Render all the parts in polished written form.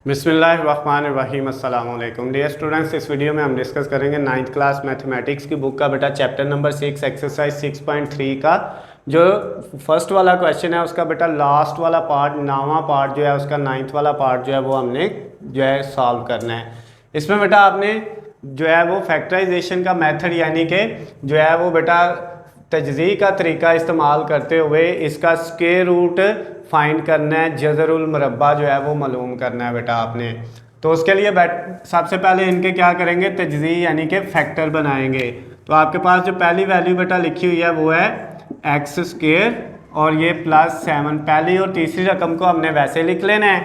बिस्मिल्लाहिर्रहमानिर्रहीम अस्सलाम वालेकुम डियर स्टूडेंट्स। इस वीडियो में हम डिस्कस करेंगे 9th क्लास मैथमेटिक्स की बुक का बेटा चैप्टर नंबर 6 एक्सरसाइज 6.3 का जो फर्स्ट वाला क्वेश्चन है उसका बेटा लास्ट वाला पार्ट 9वां पार्ट जो है उसका 9th वाला पार्ट जो है वो हमने जो है सॉल्व करना है। इसमें बेटा आपने जो है वो फैक्टराइजेशन का मेथड यानी कि जो है वो बेटा तजज़ी का तरीका इस्तेमाल करते हुए इसका स्क्वायर रूट फाइंड करना है, जज़रुल मुरब्बा जो है वो मालूम करना है बेटा आपने। तो उसके लिए सबसे पहले इनके क्या करेंगे, तजज़ी यानी कि फैक्टर बनाएंगे। तो आपके पास जो पहली वैल्यू बेटा लिखी हुई है वो है एक्स स्क्वायर और ये +7। पहली और तीसरी रकम को हमने वैसे लिख लेना है।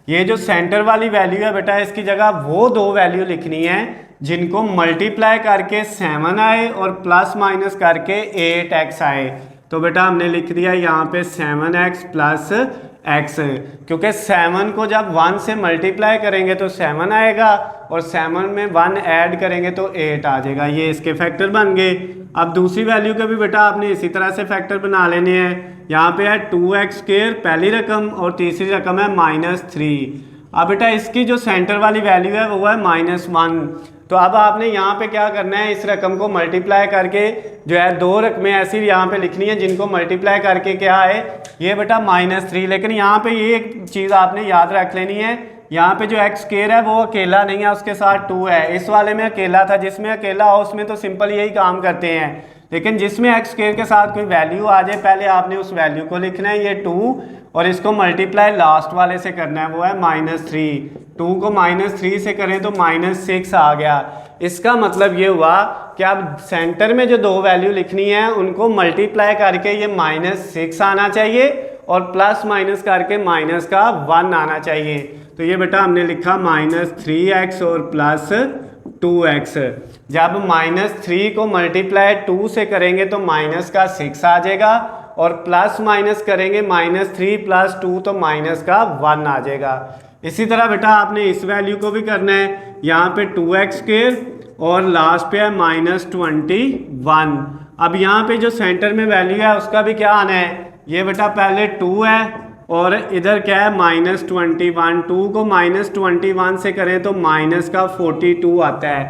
ये जो सेंटर वाली वैल्यू है बेटा इसकी जगह वो दो वैल्यू लिखनी है जिनको मल्टीप्लाई करके 7 आए और प्लस माइनस करके 8x आए। तो बेटा हमने लिख दिया यहाँ पे 7x + x, क्योंकि 7 को जब 1 से मल्टीप्लाई करेंगे तो 7 आएगा और 7 में 1 ऐड करेंगे तो 8 आ जाएगा। ये इसके फैक्टर बन गए। अब दूसरी वैल्यू के भी बेटा आपने इसी तरह से फैक्टर बना लेने हैं। यहाँ पे है 2x² पहली रकम और तीसरी रकम है -3। अब बेटा इसकी जो सेंटर वाली वैल्यू है वो है -1। तो अब आपने यहाँ पे क्या करना है, इस रकम को मल्टीप्लाई करके जो है दो रकमें ऐसी यहाँ पे लिखनी है जिनको मल्टीप्लाई करके क्या है ये बेटा -3। लेकिन यहाँ पे ये एक चीज़ आपने याद रख लेनी है, यहाँ पे जो x² है वो अकेला नहीं है, उसके साथ 2 है। इस वाले में अकेला था, जिसमें अकेला हो उसमें तो सिंपल यही काम करते हैं, लेकिन जिसमें x² के साथ कोई वैल्यू आ जाए पहले आपने उस वैल्यू को लिखना है, ये 2, और इसको मल्टीप्लाई लास्ट वाले से करना है वो है -3। 2 को -3 से करें तो -6 आ गया। इसका मतलब ये हुआ कि अब सेंटर में जो दो वैल्यू लिखनी है उनको मल्टीप्लाई करके ये -6 आना चाहिए और प्लस माइनस करके -1 आना चाहिए। तो ये बेटा हमने लिखा -3x और +2x। जब -3 को मल्टीप्लाई 2 से करेंगे तो -6 आ जाएगा और प्लस माइनस करेंगे -3 + 2 तो -1 आ जाएगा। इसी तरह बेटा आपने इस वैल्यू को भी करना है। यहाँ पे 2x² और लास्ट पे है -21। अब यहाँ पे जो सेंटर में वैल्यू है उसका भी क्या आना है, ये बेटा पहले 2 है और इधर क्या है -21। 2 को -21 से करें तो -42 आता है।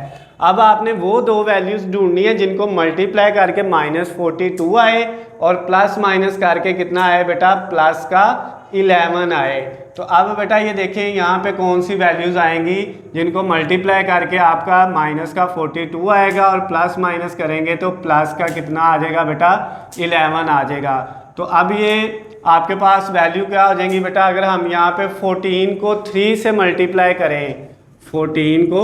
अब आपने वो दो वैल्यूज ढूंढनी है जिनको मल्टीप्लाई करके -42 आए और प्लस माइनस करके कितना आए बेटा +11 आए। तो अब बेटा ये देखें यहाँ पे कौन सी वैल्यूज आएंगी जिनको मल्टीप्लाई करके आपका -42 आएगा और प्लस माइनस करेंगे तो प्लस का कितना आ जाएगा बेटा 11 आ जाएगा। तो अब ये आपके पास वैल्यू क्या हो जाएंगी बेटा, अगर हम यहाँ पे 14 को 3 से मल्टीप्लाई करें, 14 को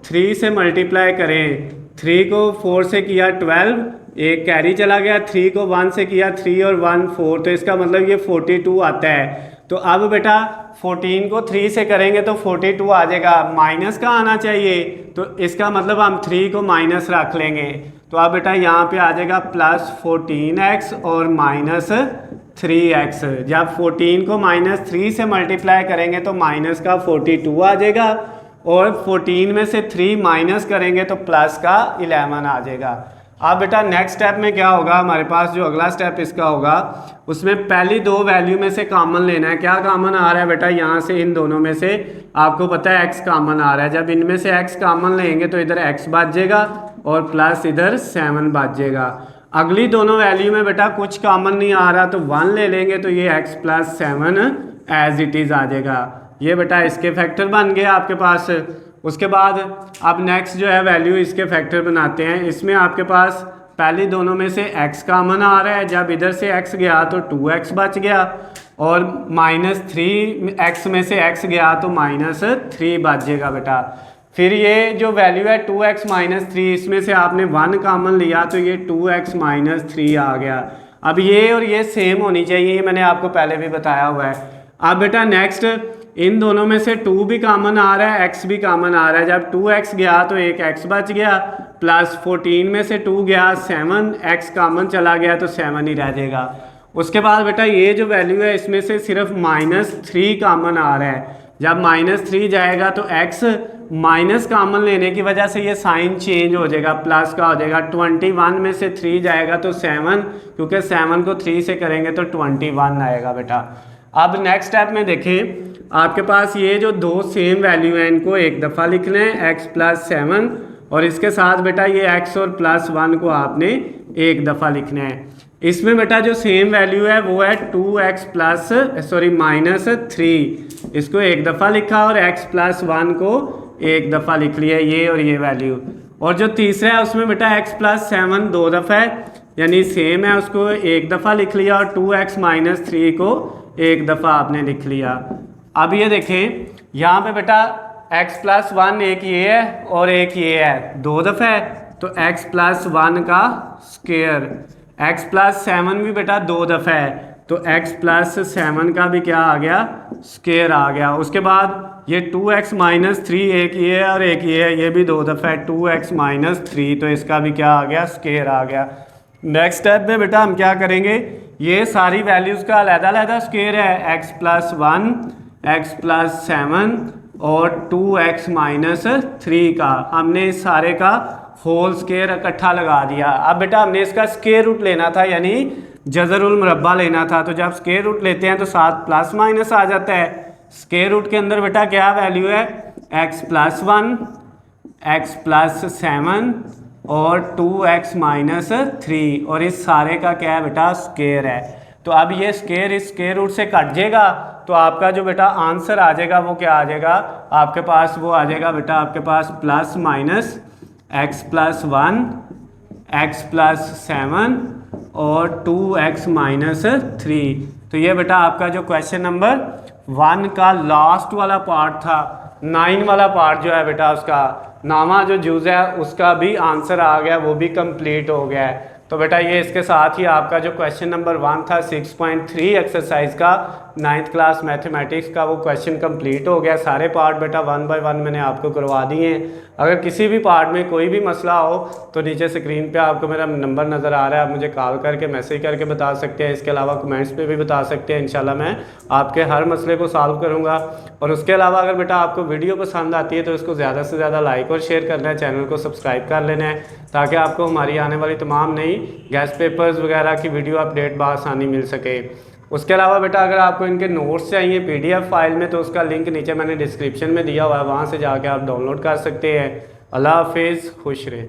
3 से मल्टीप्लाई करें, 3 को 4 से किया 12, एक कैरी चला गया, 3 को 1 से किया 3 और 1 4, तो इसका मतलब ये 42 आता है। तो अब बेटा 14 को 3 से करेंगे तो 42 आ जाएगा, माइनस का आना चाहिए, तो इसका मतलब हम 3 को माइनस रख लेंगे। तो अब बेटा यहाँ पे आ जाएगा +14x और -3x। जब 14 को -3 से मल्टीप्लाई करेंगे तो -42 आ जाएगा और 14 में से 3 माइनस करेंगे तो +11 आ जाएगा। अब बेटा नेक्स्ट स्टेप में क्या होगा, हमारे पास जो अगला स्टेप इसका होगा उसमें पहली दो वैल्यू में से कॉमन लेना है। क्या कॉमन आ रहा है बेटा, यहाँ से इन दोनों में से आपको पता है x कॉमन आ रहा है। जब इनमें से x कॉमन लेंगे तो इधर x बच जाएगा और प्लस इधर 7 बच जाएगा। अगली दोनों वैल्यू में बेटा कुछ कॉमन नहीं आ रहा तो 1 ले लेंगे तो ये x + 7 एज इट इज़ आ जाएगा। ये बेटा इसके फैक्टर बन गए आपके पास। उसके बाद अब नेक्स्ट जो है वैल्यू इसके फैक्टर बनाते हैं। इसमें आपके पास पहली दोनों में से x कॉमन आ रहा है, जब इधर से x गया तो 2x बच गया और -3x में से x गया तो -3 बच जाएगा बेटा। फिर ये जो वैल्यू है 2x - 3, इसमें से आपने 1 कॉमन लिया तो ये 2x - 3 आ गया। अब ये और ये सेम होनी चाहिए, ये मैंने आपको पहले भी बताया हुआ है। अब बेटा नेक्स्ट इन दोनों में से 2 भी कॉमन आ रहा है, x भी कॉमन आ रहा है। जब 2x गया तो एक x बच गया, प्लस 14 में से 2 गया 7, x कॉमन चला गया तो 7 ही रह जाएगा। उसके बाद बेटा ये जो वैल्यू है इसमें से सिर्फ -3 कॉमन आ रहा है। जब -3 जाएगा तो x माइनस कॉमन लेने की वजह से ये साइन चेंज हो जाएगा, प्लस का हो जाएगा। 21 में से 3 जाएगा तो 7, क्योंकि 7 को 3 से करेंगे तो 21 आएगा बेटा। अब नेक्स्ट स्टेप में देखें, आपके पास ये जो दो सेम वैल्यू हैं इनको एक दफ़ा लिखना है x प्लस 7, और इसके साथ बेटा ये x और प्लस 1 को आपने एक दफ़ा लिखना है। इसमें बेटा जो सेम वैल्यू है वो है 2x प्लस माइनस 3, इसको एक दफ़ा लिखा और x प्लस 1 को एक दफ़ा लिख लिया ये और ये वैल्यू। और जो तीसरा है उसमें बेटा x प्लस 7 दो दफ़ा है, यानी सेम है, उसको एक दफ़ा लिख लिया और 2x माइनस 3 को एक दफ़ा आपने लिख लिया। अब ये देखें यहाँ पे बेटा x प्लस 1 एक ये है और एक ये है, दो दफ़ा है, तो x प्लस 1 का स्क्वायर, x प्लस 7 भी बेटा दो दफ़ा है, तो x प्लस 7 का भी क्या आ गया, स्क्वायर आ गया। उसके बाद ये 2x माइनस 3 एक ये है और एक ये है, ये भी दो दफ़ा है, 2x माइनस 3, तो इसका भी क्या आ गया, स्क्वायर आ गया। नेक्स्ट स्टेप में बेटा हम क्या करेंगे, ये सारी वैल्यूज़ का अलग-अलग स्क्वायर है, x प्लस 1, x प्लस 7 और 2x माइनस 3 का, हमने इस सारे का होल स्क्वायर इकट्ठा लगा दिया। अब बेटा हमने इसका स्क्वायर रूट लेना था, यानी जज़रुल मुरब्बा लेना था, तो जब स्क्वायर रूट लेते हैं तो साथ प्लस माइनस आ जाता है। स्क्वायर रूट के अंदर बेटा क्या वैल्यू है, x प्लस 1, x प्लस 7 और 2x माइनस 3, और इस सारे का क्या है बेटा, स्क्वायर है। तो अब ये स्क्वायर इस स्क्वायर रूट से कट जाएगा, तो आपका जो बेटा आंसर आ जाएगा वो क्या आ जाएगा, आपके पास वो आ जाएगा बेटा, आपके पास plus minus x plus 1, x plus 7 और 2x माइनस 3। तो ये बेटा आपका जो क्वेश्चन नंबर 1 का लास्ट वाला पार्ट था, 9 वाला पार्ट जो है बेटा, उसका नामा जो जूज़ है उसका भी आंसर आ गया, वो भी कंप्लीट हो गया है। तो बेटा ये इसके साथ ही आपका जो क्वेश्चन नंबर 1 था 6.3 एक्सरसाइज का 9th क्लास मैथमेटिक्स का, वो क्वेश्चन कंप्लीट हो गया। सारे पार्ट बेटा 1 बाय 1 मैंने आपको करवा दिए हैं। अगर किसी भी पार्ट में कोई भी मसला हो तो नीचे स्क्रीन पे आपको मेरा नंबर नज़र आ रहा है, आप मुझे कॉल करके मैसेज करके बता सकते हैं। इसके अलावा कमेंट्स पे भी बता सकते हैं, इंशाल्लाह मैं आपके हर मसले को सॉल्व करूँगा। और उसके अलावा अगर बेटा आपको वीडियो पसंद आती है तो इसको ज़्यादा से ज़्यादा लाइक और शेयर करना है, चैनल को सब्सक्राइब कर लेना है, ताकि आपको हमारी आने वाली तमाम नई गेस्ट पेपर्स वगैरह की वीडियो अपडेट बआसानी मिल सके। उसके अलावा बेटा अगर आपको इनके नोट्स चाहिए PDF फाइल में, तो उसका लिंक नीचे मैंने डिस्क्रिप्शन में दिया हुआ है, वहाँ से जाके आप डाउनलोड कर सकते हैं। अल्लाह हाफिज़, खुश रहे।